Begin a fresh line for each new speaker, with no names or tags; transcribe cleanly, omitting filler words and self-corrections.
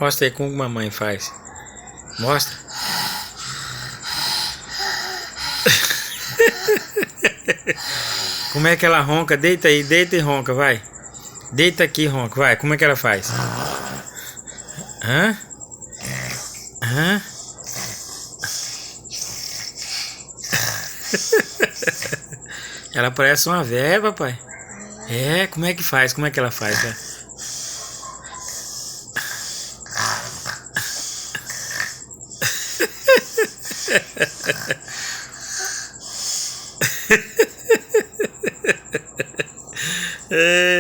Mostra aí como mamãe faz. Mostra. Como é que ela ronca? Deita aí, deita e ronca, vai. Deita aqui e ronca, vai. Como é que ela faz? Hã? Hã? Ela parece uma véia, papai. É, como é que faz? Como é que ela faz? Vai? É.